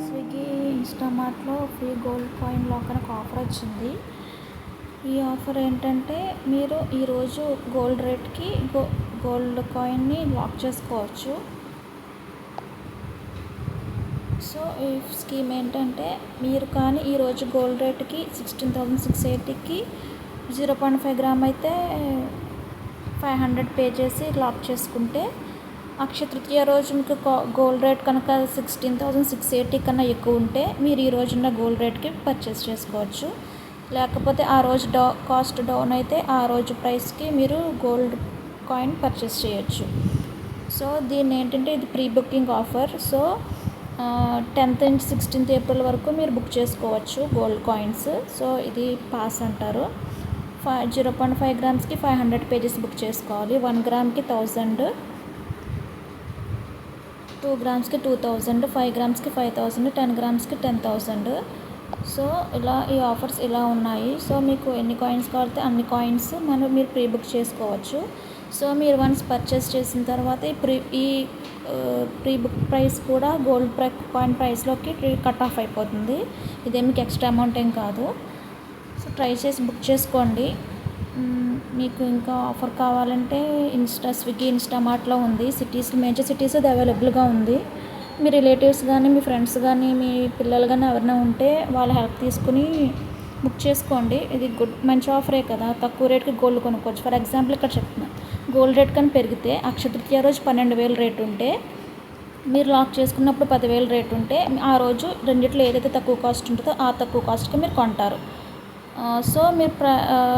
Swiggy ఇన్స్టామార్ట్లో free gold coin lock అని ఒక ఆఫర్ వచ్చింది. ఈ ఆఫర్ ఏంటంటే మీరు ఈరోజు గోల్డ్ రేట్కి గోల్డ్ కాయిన్ని లాక్ చేసుకోవచ్చు. సో ఈ స్కీమ్ ఏంటంటే మీరు కానీ ఈరోజు గోల్డ్ రేట్కి 16,680కి 0.5 గ్రామ్ అయితే 500 పే చేసి లాక్ చేసుకుంటే, అక్షయ తృతీయ రోజు మీకు గోల్డ్ రేట్ కనుక 16,680 కన్నా ఎక్కువ ఉంటే మీరు ఈ రోజున్న గోల్డ్ రేట్కి పర్చేస్ చేసుకోవచ్చు. లేకపోతే ఆ రోజు కాస్ట్ డౌన్ అయితే ఆ రోజు ప్రైస్కి మీరు గోల్డ్ కాయిన్ పర్చేస్ చేయొచ్చు. సో దీన్ని ఏంటంటే ఇది pre booking offer. So 10th నుంచి 16th ఏప్రిల్ వరకు మీరు బుక్ చేసుకోవచ్చు గోల్డ్ కాయిన్స్. సో ఇది పాస్ అంటారు. 0.5 గ్రామ్స్కి 500 పేజెస్ బుక్ చేసుకోవాలి. 1 గ్రామ్కి 1000, 2 గ్రామ్స్కి 2000, 5 గ్రామ్స్కి 5000, 10 గ్రామ్స్కి 10,000. సో ఇలా ఈ ఆఫర్స్ ఇలా ఉన్నాయి. సో మీకు ఎన్ని కాయిన్స్ కావాలితే అన్ని కాయిన్స్ మీరు ప్రీ బుక్ చేసుకోవచ్చు. సో మీరు వన్స్ పర్చేస్ చేసిన తర్వాత ఈ ప్రీ బుక్ ప్రైస్ కూడా గోల్డ్ కాయిన్ ప్రైస్లోకి కట్ ఆఫ్ అయిపోతుంది. ఇదే మీకు ఎక్స్ట్రా అమౌంట్ ఏం కాదు. సో ట్రై చేసి బుక్ చేసుకోండి. మీకు ఇంకా ఆఫర్ కావాలంటే స్విగ్గీ ఇన్స్టామార్ట్లో ఉంది. మేజర్ సిటీస్ అది అవైలబుల్గా ఉంది. మీ రిలేటివ్స్ కానీ మీ ఫ్రెండ్స్ కానీ మీ పిల్లలు కానీ ఎవరైనా ఉంటే వాళ్ళ హెల్ప్ తీసుకుని బుక్ చేసుకోండి. ఇది మంచి ఆఫరే కదా, తక్కువ రేట్కి గోల్డ్ కొనుక్కోవచ్చు. ఫర్ ఎగ్జాంపుల్ ఇక్కడ చెప్తున్నా, గోల్డ్ రేట్ కానీ పెరిగితే అక్షయ తృతీయ రోజు 12,000 రేట్ ఉంటే మీరు లాక్ చేసుకున్నప్పుడు 10,000 రేట్ ఉంటే ఆ రోజు రెండిట్లో ఏదైతే తక్కువ కాస్ట్ ఉంటుందో ఆ తక్కువ కాస్ట్కి మీరు కొంటారు. సో మీరు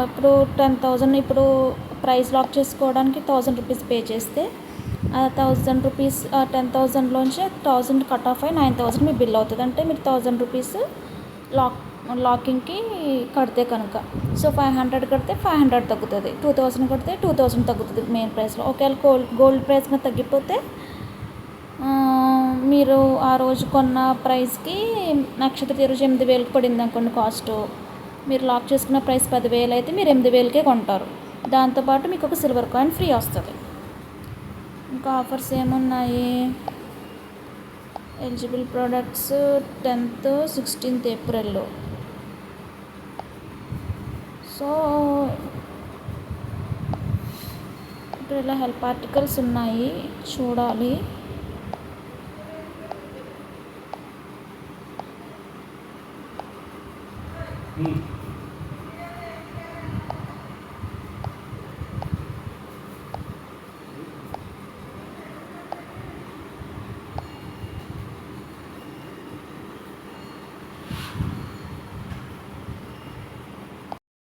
ఇప్పుడు 10,000 ఇప్పుడు ప్రైస్ లాక్ చేసుకోవడానికి 1,000 రూపీస్ పే చేస్తే ఆ 1,000 రూపీస్ 10,000లోంచి 1,000 కట్ ఆఫ్ అయ్యి 9,000 మీ బిల్ అవుతుంది. అంటే మీరు 1,000 రూపీస్ లాకింగ్కి కడితే కనుక. సో 500 కడితే 500 తగ్గుతుంది, 2,000 కడితే 2,000 తగ్గుతుంది మెయిన్ ప్రైస్లో. ఒకవేళ గోల్డ్ ప్రైస్ తగ్గిపోతే మీరు ఆ రోజు కొన్న ప్రైస్కి నక్షత్ర రోజు 8,000 పడింది అనుకోండి కాస్ట్, మీరు లాక్ చేసుకున్న ప్రైస్ 10,000 అయితే మీరు 8,000కే కొంటారు. దాంతోపాటు మీకు ఒక సిల్వర్ కాయిన్ ఫ్రీ వస్తుంది. ఇంకా ఆఫర్స్ ఏమున్నాయి, ఎలిజిబుల్ ప్రోడక్ట్స్ 10th, 16th ఏప్రిల్లో. సో ఇప్పుడు ఇలా హెల్ప్ ఆర్టికల్స్ ఉన్నాయి, చూడాలి.